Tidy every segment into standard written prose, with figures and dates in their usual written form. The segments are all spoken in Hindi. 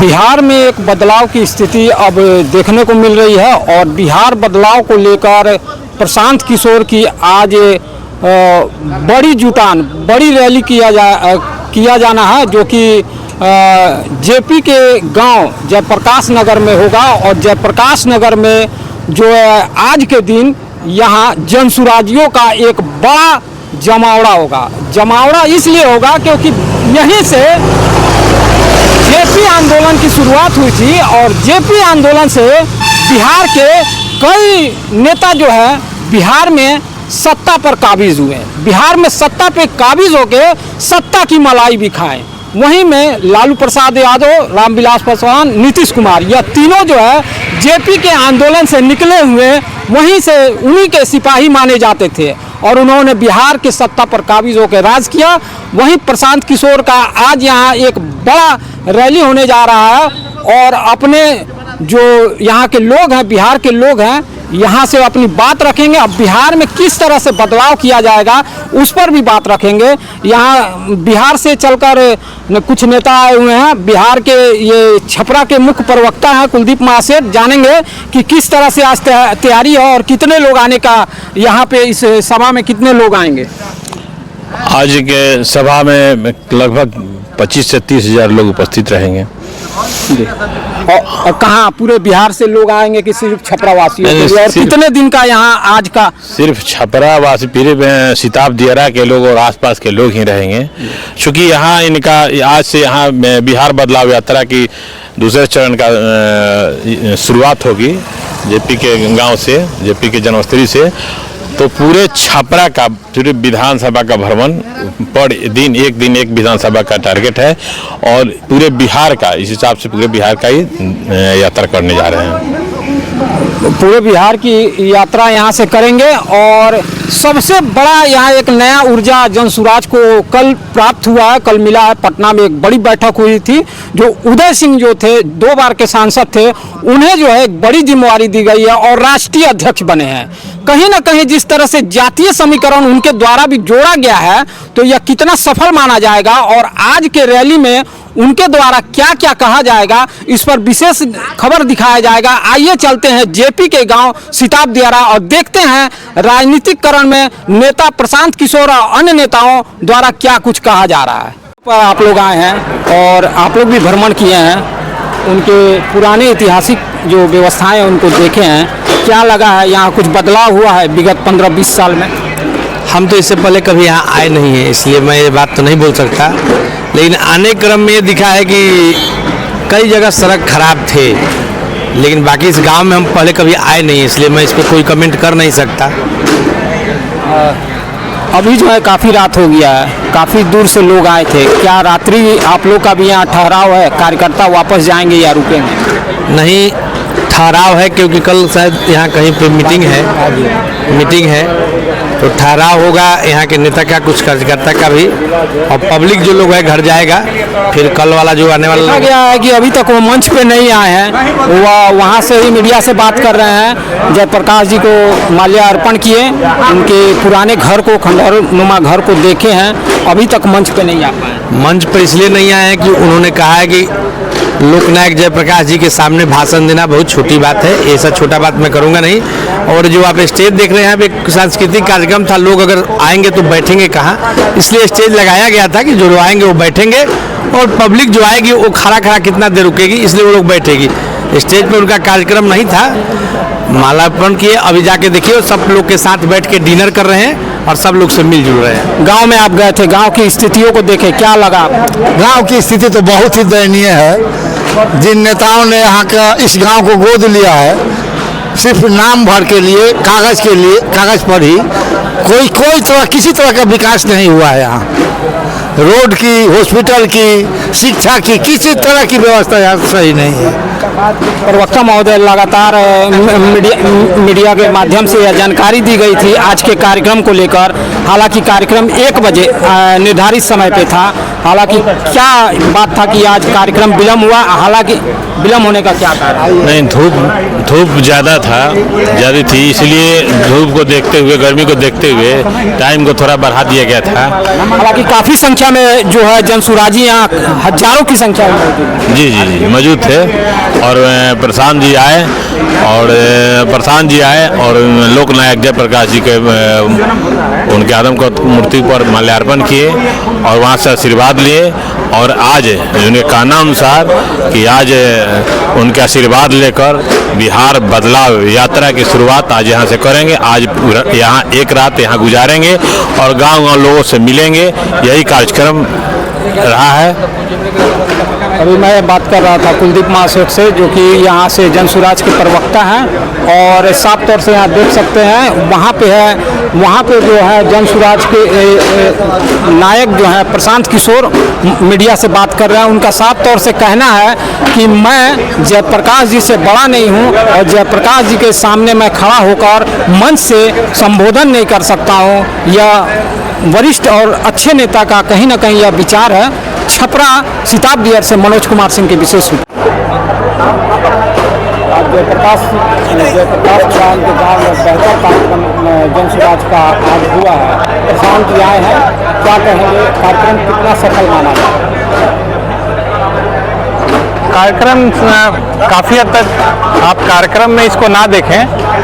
बिहार में एक बदलाव की स्थिति अब देखने को मिल रही है और बिहार बदलाव को लेकर प्रशांत किशोर की आज बड़ी जुटान, बड़ी रैली किया जाना है, जो कि जेपी के गांव जयप्रकाश नगर में होगा। और जयप्रकाश नगर में जो है आज के दिन यहाँ जनसुराजियों का एक बड़ा जमावड़ा होगा। जमावड़ा इसलिए होगा क्योंकि यहीं से जेपी आंदोलन की शुरुआत हुई थी और जेपी आंदोलन से बिहार के कई नेता जो है बिहार में सत्ता पर काबिज हुए। बिहार में सत्ता पे काबिज होके सत्ता की मलाई भी खाएं। वहीं में लालू प्रसाद यादव, रामविलास पासवान, नीतीश कुमार, यह तीनों जो है जेपी के आंदोलन से निकले हुए वहीं से उन्हीं के सिपाही माने जाते थे और उन्होंने बिहार के सत्ता पर काबिज होकर राज किया। वहीं प्रशांत किशोर का आज यहाँ एक बड़ा रैली होने जा रहा है और अपने जो यहाँ के लोग हैं, बिहार के लोग हैं, यहाँ से अपनी बात रखेंगे। अब बिहार में किस तरह से बदलाव किया जाएगा उस पर भी बात रखेंगे। यहाँ बिहार से चलकर कुछ नेता आए हुए हैं। बिहार के ये छपरा के मुख्य प्रवक्ता हैं कुलदीप महासेठ। जानेंगे कि किस तरह से आज तैयारी है और कितने लोग आने का, यहाँ पे इस सभा में कितने लोग आएंगे। आज के सभा में लगभग 25 से 30 हज़ार लोग उपस्थित रहेंगे। और कहाँ पूरे बिहार से लोग आएंगे कि सिर्फ छपरावासी? और कितने दिन का यहाँ आज का? सिर्फ छपरावासी, पूरे सिताब दियारा के लोग और आसपास के लोग ही रहेंगे, क्योंकि यहाँ इनका आज से यहाँ बिहार बदलाव यात्रा की दूसरे चरण का शुरुआत होगी जेपी के गांव से, जेपी के जन्मस्थली से। तो पूरे छपरा का, पूरे विधानसभा का भ्रमण पर दिन एक विधानसभा का टारगेट है और पूरे बिहार का, इस हिसाब से पूरे बिहार का ही यात्रा करने जा रहे हैं। पूरे बिहार की यात्रा यहाँ से करेंगे और सबसे बड़ा यहाँ एक नया ऊर्जा जनसुराज को कल प्राप्त हुआ है, कल मिला है। पटना में एक बड़ी बैठक हुई थी, जो उदय सिंह जो थे 2 बार के सांसद थे, उन्हें जो है एक बड़ी जिम्मेवारी दी गई है और राष्ट्रीय अध्यक्ष बने हैं। कहीं ना कहीं जिस तरह से जातीय समीकरण उनके द्वारा भी जोड़ा गया है, तो यह कितना सफल माना जाएगा और आज के रैली में उनके द्वारा क्या क्या कहा जाएगा, इस पर विशेष खबर दिखाया जाएगा। आइए चलते हैं जेपी के गांव सिताब दियारा और देखते हैं राजनीतिकरण में नेता प्रशांत किशोर और अन्य नेताओं द्वारा क्या कुछ कहा जा रहा है। पर आप लोग आए हैं और आप लोग भी भ्रमण किए हैं, उनके पुराने ऐतिहासिक जो व्यवस्थाएं उनको देखे हैं, क्या लगा है? यहाँ कुछ बदलाव हुआ है विगत 15-20 साल में? हम तो इससे पहले कभी यहाँ आए नहीं हैं, इसलिए मैं ये बात तो नहीं बोल सकता, लेकिन आने क्रम में ये दिखा है कि कई जगह सड़क खराब थे, लेकिन बाकी इस गांव में हम पहले कभी आए नहीं, इसलिए मैं इस पर कोई कमेंट कर नहीं सकता। अभी जो है काफ़ी रात हो गया है, काफ़ी दूर से लोग आए थे, क्या रात्रि आप लोग का भी यहाँ ठहराव है? कार्यकर्ता वापस जाएंगे या रुकेंगे? नहीं, ठहराव है, क्योंकि कल शायद यहाँ कहीं पे मीटिंग है, तो ठहराव होगा यहाँ के नेता का, कुछ कार्यकर्ता का भी, और पब्लिक जो लोग है घर जाएगा। फिर कल वाला जो आने वाला गया है कि अभी तक वो मंच पे नहीं आए हैं, वो वहाँ से ही मीडिया से बात कर रहे हैं। जयप्रकाश जी को माल्यार्पण किए, उनके पुराने घर को, खंडहरनुमा घर को देखे हैं, अभी तक मंच पे नहीं आ पाए। मंच पर इसलिए नहीं आए हैं कि उन्होंने कहा है कि लोकनायक जयप्रकाश जी के सामने भाषण देना बहुत छोटी बात है, ऐसा छोटा बात मैं करूंगा नहीं। और जो आप स्टेज देख रहे हैं, एक सांस्कृतिक कार्यक्रम था, लोग अगर आएंगे तो बैठेंगे कहाँ, इसलिए स्टेज लगाया गया था कि जो लोग आएंगे वो बैठेंगे और पब्लिक जो आएगी वो खड़ा कितना देर रुकेगी, इसलिए वो लोग बैठेगी। स्टेज पर उनका कार्यक्रम नहीं था। माल्यार्पण किए, अभी जाके देखिए सब लोग के साथ बैठ के डिनर कर रहे हैं और सब लोग से मिलजुल रहे हैं। गांव में आप गए थे, गांव की स्थितियों को देखे, क्या लगा? गांव की स्थिति तो बहुत ही दयनीय है। जिन नेताओं ने यहाँ का इस गांव को गोद लिया है, सिर्फ नाम भर के लिए, कागज पर ही कोई तरह, किसी तरह का विकास नहीं हुआ है। यहाँ रोड की, हॉस्पिटल की, शिक्षा की, किसी तरह की व्यवस्था यहाँ सही नहीं है। प्रवक्ता महोदय, लगातार मीडिया के माध्यम से यह जानकारी दी गई थी आज के कार्यक्रम को लेकर। हालांकि कार्यक्रम 1 बजे निर्धारित समय पे था, हालांकि क्या बात था कि आज कार्यक्रम विलम्ब हुआ, हालांकि विलम्ब होने का क्या कारण? नहीं, धूप धूप ज़्यादा थी, इसलिए धूप को देखते हुए, गर्मी को देखते हुए टाइम को थोड़ा बढ़ा दिया गया था। हालांकि काफ़ी संख्या में जो है जनसुराजी यहाँ हजारों की संख्या में मौजूद है। जी मौजूद थे और प्रशांत जी आए और लोकनायक जयप्रकाश जी के उनके आदम को मूर्ति पर माल्यार्पण किए और वहाँ से आशीर्वाद लिए। और आज उनके कहना अनुसार कि आज उनके आशीर्वाद लेकर बिहार बदलाव यात्रा की शुरुआत आज यहाँ से करेंगे। आज यहाँ एक रात यहाँ गुजारेंगे और गांव लोगों से मिलेंगे, यही कार्यक्रम रहा है। अभी मैं बात कर रहा था कुलदीप महासेठ से, जो कि यहाँ से जनसुराज के प्रवक्ता हैं और साफ तौर से यहाँ देख सकते हैं वहाँ पे जो है जनसुराज के नायक जो है प्रशांत किशोर मीडिया से बात कर रहे हैं। उनका साफ तौर से कहना है कि मैं जयप्रकाश जी से बड़ा नहीं हूँ और जयप्रकाश जी के सामने मैं खड़ा होकर मंच से संबोधन नहीं कर सकता हूँ। यह वरिष्ठ और अच्छे नेता का कहीं ना कहीं यह विचार है। छपरा सिताब दियर से मनोज कुमार सिंह के विशेष जयप्रकाश चौहान के गाँव में बेहतर कार्यक्रम जनसुराज का आज हुआ है। प्रशांत जी आए हैं, क्या कहेंगे, कार्यक्रम कितना सफल माना जाए? कार्यक्रम काफ़ी हद तक आप कार्यक्रम में इसको ना देखें,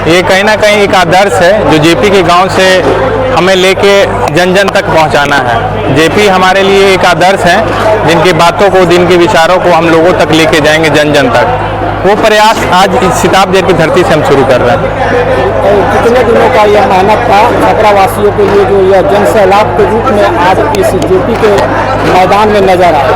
ये कहीं ना कहीं एक आदर्श है जो जेपी के गांव से हमें लेके जन जन तक पहुंचाना है। जेपी हमारे लिए एक आदर्श है जिनकी बातों को, जिनके विचारों को हम लोगों तक लेके जाएंगे जन जन तक। वो प्रयास आज इस सिताब देर की धरती से हम शुरू कर रहे हैं। कितने दिनों का यह मेहनत था छपरा वासियों के लिए, जो यह जन सैलाब के रूप में आज इस जेपी के मैदान में नजर आया?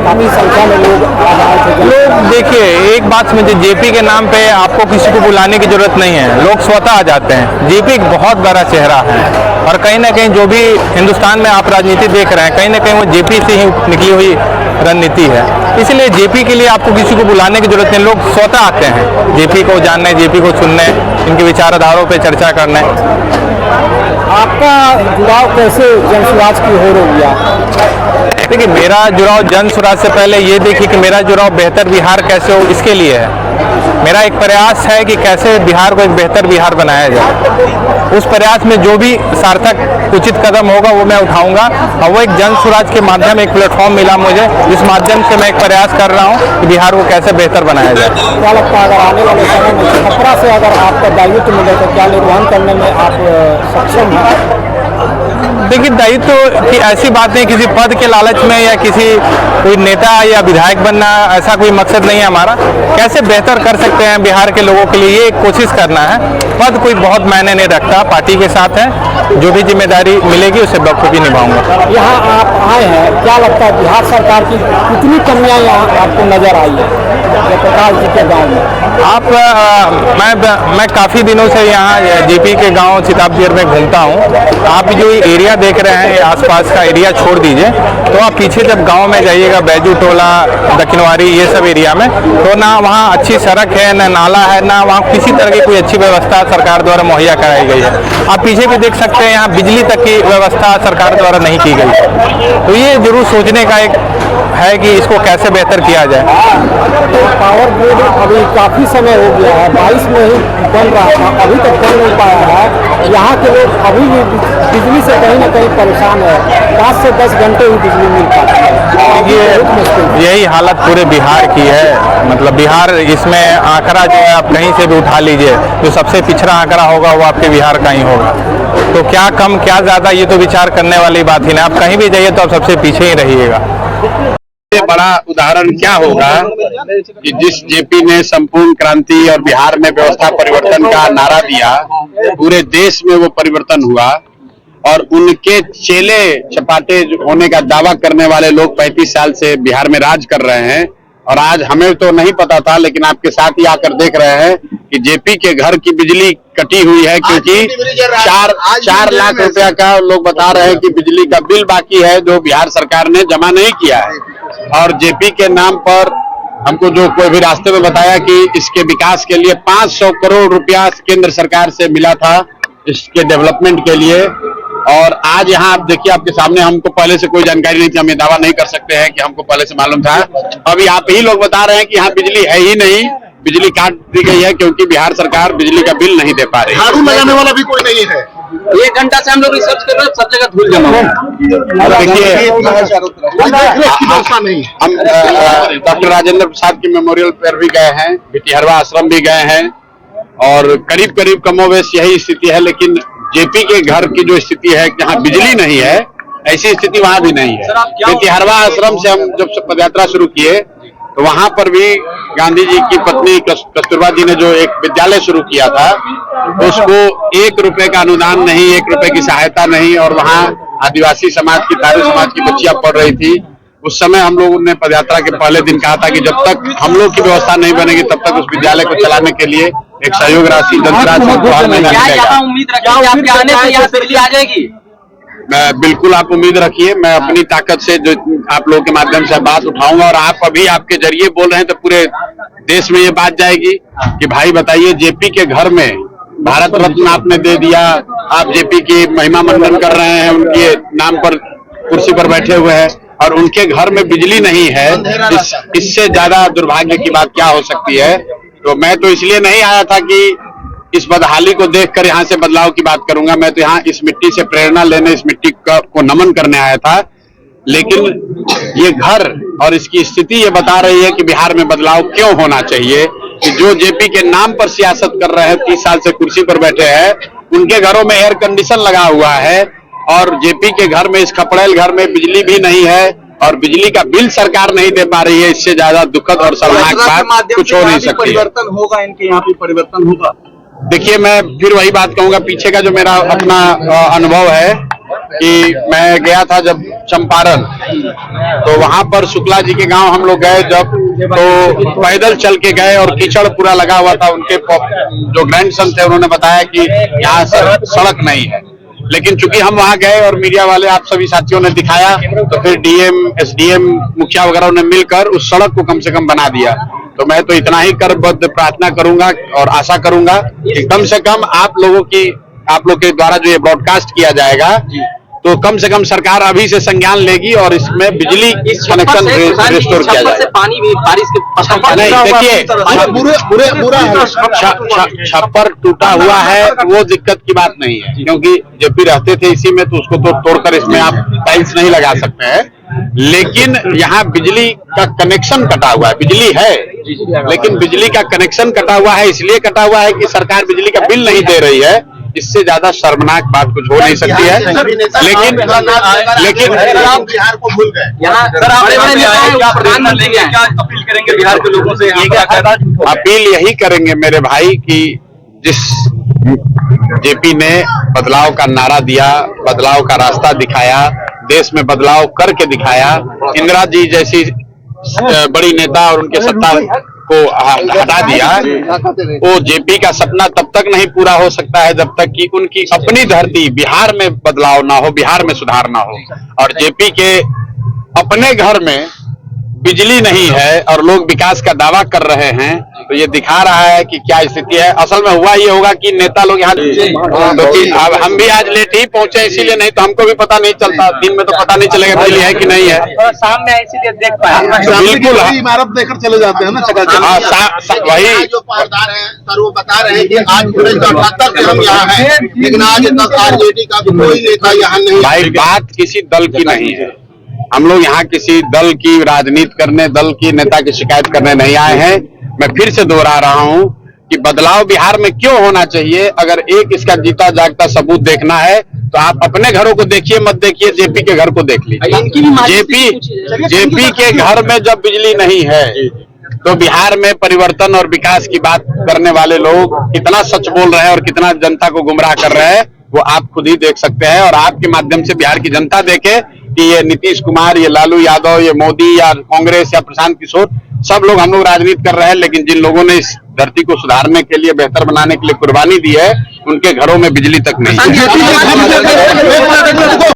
काफ़ी संख्या में लोग आज आए थे। लोग देखिए, एक बात समझिए, जेपी के नाम पे आपको किसी को बुलाने की जरूरत नहीं है, लोग स्वतः आ जाते हैं। जेपी एक बहुत बड़ा चेहरा है और कहीं ना कहीं जो भी हिंदुस्तान में आप राजनीति देख रहे हैं, कहीं ना कहीं वो जेपी से ही निकली हुई रणनीति है। इसलिए जेपी के लिए आपको किसी को बुलाने की जरूरत नहीं, लोग स्वतः आते हैं जेपी को जानने, जेपी को सुनने, इनके विचारधाराओं पे चर्चा करने। आपका जुड़ाव कैसे जनसुराज की हो गया? देखिए, मेरा जुड़ाव जनसुराज से पहले ये देखिए कि मेरा जुड़ाव बेहतर बिहार कैसे हो इसके लिए है। मेरा एक प्रयास है कि कैसे बिहार को एक बेहतर बिहार बनाया जाए। उस प्रयास में जो भी सार्थक उचित कदम होगा वो मैं उठाऊंगा और वो एक जनसुराज के माध्यम एक प्लेटफॉर्म मिला मुझे, जिस माध्यम से मैं एक प्रयास कर रहा हूँ कि बिहार को कैसे बेहतर बनाया जाए। क्या लगता है, अगर आने वाले समय में छपरा से अगर आपका दायित्व मिले तो क्या निर्वहन करने में आप सक्षम हैं? देखिए, दायित्व की ऐसी बात नहीं, किसी पद के लालच में या किसी कोई नेता या विधायक बनना, ऐसा कोई मकसद नहीं है हमारा। कैसे बेहतर कर सकते हैं बिहार के लोगों के लिए, ये कोशिश करना है। पद कोई बहुत मायने नहीं रखता, पार्टी के साथ है, जो भी जिम्मेदारी मिलेगी उसे बखूबी निभाऊंगा। यहाँ आप आए हैं, क्या लगता है बिहार सरकार की कितनी कमियाँ यहाँ आपको नजर आई है जयप्रकाश जी के गाँव में? मैं काफ़ी दिनों से यहाँ जेपी के गांव सिताब दियर में घूमता हूँ। आप जो एरिया देख रहे हैं, आसपास का एरिया छोड़ दीजिए, तो आप पीछे जब गांव में जाइएगा, बैजू टोला, दक्षिणवारी, ये सब एरिया में, तो ना वहाँ अच्छी सड़क है, ना नाला है, ना वहाँ किसी तरह की कोई अच्छी व्यवस्था सरकार द्वारा मुहैया कराई गई है। आप पीछे भी देख सकते हैं, यहाँ बिजली तक की व्यवस्था सरकार द्वारा नहीं की गई। तो ये जरूर सोचने का एक है कि इसको कैसे बेहतर किया जाए। पावर ग्रिड अभी काफ़ी समय हो गया है, 22 में ही बन रहा था, अभी तक बन नहीं पाया है। यहाँ के लोग अभी भी बिजली से कहीं ना कहीं परेशान है, 5 से 10 घंटे ही बिजली मिल पाती है। यही हालत पूरे बिहार की है। मतलब बिहार, इसमें आंकड़ा जो है आप कहीं से भी उठा लीजिए, जो सबसे पिछड़ा आंकड़ा होगा वो आपके बिहार का ही होगा। तो क्या कम क्या ज़्यादा, ये तो विचार करने वाली बात ही नहीं। आप कहीं भी जाइए तो आप सबसे पीछे ही रहिएगा। बड़ा उदाहरण क्या होगा कि जिस जेपी ने संपूर्ण क्रांति और बिहार में व्यवस्था परिवर्तन का नारा दिया, पूरे देश में वो परिवर्तन हुआ और उनके चेले चपाटे होने का दावा करने वाले लोग 35 साल से बिहार में राज कर रहे हैं। और आज हमें तो नहीं पता था, लेकिन आपके साथ ही आकर देख रहे हैं कि जेपी के घर की बिजली कटी हुई है, क्योंकि 4 लाख रुपया का लोग बता रहे हैं कि बिजली का बिल बाकी है, जो बिहार सरकार ने जमा नहीं किया है। और जेपी के नाम पर हमको जो कोई भी रास्ते में बताया कि इसके विकास के लिए 500 करोड़ रुपया केंद्र सरकार से मिला था इसके डेवलपमेंट के लिए। और आज यहाँ आप देखिए, आपके सामने, हमको पहले से कोई जानकारी नहीं थी, हम ये दावा नहीं कर सकते हैं कि हमको पहले से मालूम था। अभी आप ही लोग बता रहे हैं कि यहाँ बिजली है ही नहीं, बिजली काट दी गई है क्योंकि बिहार सरकार बिजली का बिल नहीं दे पा रही है। झाड़ू लगाने वाला भी कोई नहीं है। 1 घंटा से हम लोग रिसर्च कर रहे हैं, सब जगह धूल जमा है। देखिए व्यवस्था नहीं। हम डॉक्टर राजेंद्र प्रसाद के मेमोरियल पर भी गए हैं, भिटिहरवा आश्रम भी गए हैं और करीब करीब कमोवेश यही स्थिति है। लेकिन जेपी के घर की जो स्थिति है, जहाँ बिजली नहीं है, ऐसी स्थिति वहाँ भी नहीं है। भिटिहरवा आश्रम से हम जब पदयात्रा शुरू किए तो वहाँ पर भी गांधी जी की पत्नी कस्तूरबा जी ने जो एक विद्यालय शुरू किया था, तो उसको 1 रुपए का अनुदान नहीं, 1 रुपए की सहायता नहीं, और वहाँ आदिवासी समाज की, तारू समाज की बच्चियां पढ़ रही थी। उस समय हम लोगों ने पदयात्रा के पहले दिन कहा था कि जब तक हम लोग की व्यवस्था नहीं बनेगी तब तक उस विद्यालय को चलाने के लिए एक सहयोग राशि जनता से उम्मीद रखेंगे आपके आने से यहाँ बिजली आ जाएगी? बिल्कुल आप उम्मीद रखिए। मैं अपनी ताकत से जो आप लोगों के माध्यम से बात उठाऊंगा, और आप अभी आपके जरिए बोल रहे हैं तो पूरे देश में ये बात जाएगी कि भाई बताइए, जेपी के घर में भारत रत्न आपने दे दिया, आप जेपी की महिमा मंडन कर रहे हैं, उनके नाम पर कुर्सी पर बैठे हुए हैं और उनके घर में बिजली नहीं है। इससे ज्यादा दुर्भाग्य की बात क्या हो सकती है। तो मैं तो इसलिए नहीं आया था कि इस बदहाली को देखकर यहाँ से बदलाव की बात करूंगा। मैं तो यहाँ इस मिट्टी से प्रेरणा लेने, इस मिट्टी को नमन करने आया था। लेकिन ये घर और इसकी स्थिति ये बता रही है कि बिहार में बदलाव क्यों होना चाहिए। कि जो जेपी के नाम पर सियासत कर रहे हैं, 30 साल से कुर्सी पर बैठे हैं, उनके घरों में एयर कंडीशन लगा हुआ है और जेपी के घर में, इस खपड़ेल घर में बिजली भी नहीं है और बिजली का बिल सरकार नहीं दे पा रही है। इससे ज्यादा दुखद और शर्मनाक बात कुछ हो नहीं सकती। परिवर्तन होगा, इनके यहाँ पे परिवर्तन होगा। देखिए, मैं फिर वही बात कहूंगा, पीछे का जो मेरा अपना अनुभव है कि मैं गया था जब चंपारण, तो वहां पर शुक्ला जी के गांव हम लोग गए जब, तो पैदल चल के गए और कीचड़ पूरा लगा हुआ था। उनके जो ग्रैंडसन थे उन्होंने बताया कि यहाँ सड़क नहीं है। लेकिन चूंकि हम वहां गए और मीडिया वाले, आप सभी साथियों ने दिखाया, तो फिर डीएम, एसडीएम, मुखिया वगैरह ने मिलकर उस सड़क को कम से कम बना दिया। तो मैं तो इतना ही करबद्ध प्रार्थना करूंगा और आशा करूंगा कि कम से कम आप लोग के द्वारा जो ये ब्रॉडकास्ट किया जाएगा, तो कम से कम सरकार अभी से संज्ञान लेगी और इसमें बिजली कनेक्शन रिस्टोर किया जाएगा। पानी भी बारिश के नहीं, देखिए, छप्पर टूटा हुआ है वो दिक्कत की बात नहीं है, क्योंकि जब भी रहते थे इसी में, तो उसको तो तोड़कर इसमें आप टाइल्स नहीं लगा सकते हैं। लेकिन यहाँ बिजली का कनेक्शन कटा हुआ है। बिजली है लेकिन बिजली का कनेक्शन कटा हुआ है, इसलिए कटा हुआ है कि सरकार बिजली का बिल नहीं दे रही है। इससे ज्यादा शर्मनाक बात कुछ हो नहीं सकती है। लेकिन बिहार को भूल गए। अपील करेंगे बिहार के लोगों से? अपील यही करेंगे मेरे भाई कि जिस जेपी ने बदलाव का नारा दिया, बदलाव का रास्ता दिखाया, देश में बदलाव करके दिखाया, इंदिरा जी जैसी बड़ी नेता और उनके सत्ता को हटा दिया, वो जेपी का सपना तब तक नहीं पूरा हो सकता है जब तक कि उनकी अपनी धरती बिहार में बदलाव ना हो, बिहार में सुधार ना हो। और जेपी के अपने घर में बिजली नहीं है और लोग विकास का दावा कर रहे हैं, तो ये दिखा रहा है कि क्या स्थिति है। असल में हुआ ये होगा कि नेता लोग यहाँ, क्योंकि अब हम भी आज लेट ही पहुंचे, इसीलिए नहीं तो हमको भी पता नहीं चलता। दिन में तो पता नहीं चलेगा बिजली है कि नहीं है, शाम में इसीलिए देख पाए। बिल्कुल इमारत देखकर चले जाते हैं ना। वही जो पारदार है सर, वो बता रहे हैं कि आज 1978 से हम यहाँ हैं, लेकिन आज तक आरजेडी का भी कोई नेता यहाँ नहीं। भाई, बात किसी दल की नहीं है। हम लोग यहाँ किसी दल की राजनीति करने, दल की नेता की शिकायत करने नहीं आए हैं। मैं फिर से दोहरा रहा हूँ कि बदलाव बिहार में क्यों होना चाहिए। अगर एक इसका जीता जागता सबूत देखना है तो आप अपने घरों को देखिए, मत देखिए जेपी के घर को देख लीजिए। जेपी के घर में जब बिजली नहीं है तो बिहार में परिवर्तन और विकास की बात करने वाले लोग कितना सच बोल रहे हैं और कितना जनता को गुमराह कर रहे हैं, वो आप खुद ही देख सकते हैं। और आपके माध्यम से बिहार की जनता देखे कि ये नीतीश कुमार, ये लालू यादव, ये मोदी या कांग्रेस या प्रशांत किशोर, सब लोग, हम लोग राजनीति कर रहे हैं, लेकिन जिन लोगों ने इस धरती को सुधारने के लिए, बेहतर बनाने के लिए कुर्बानी दी है, उनके घरों में बिजली तक नहीं है।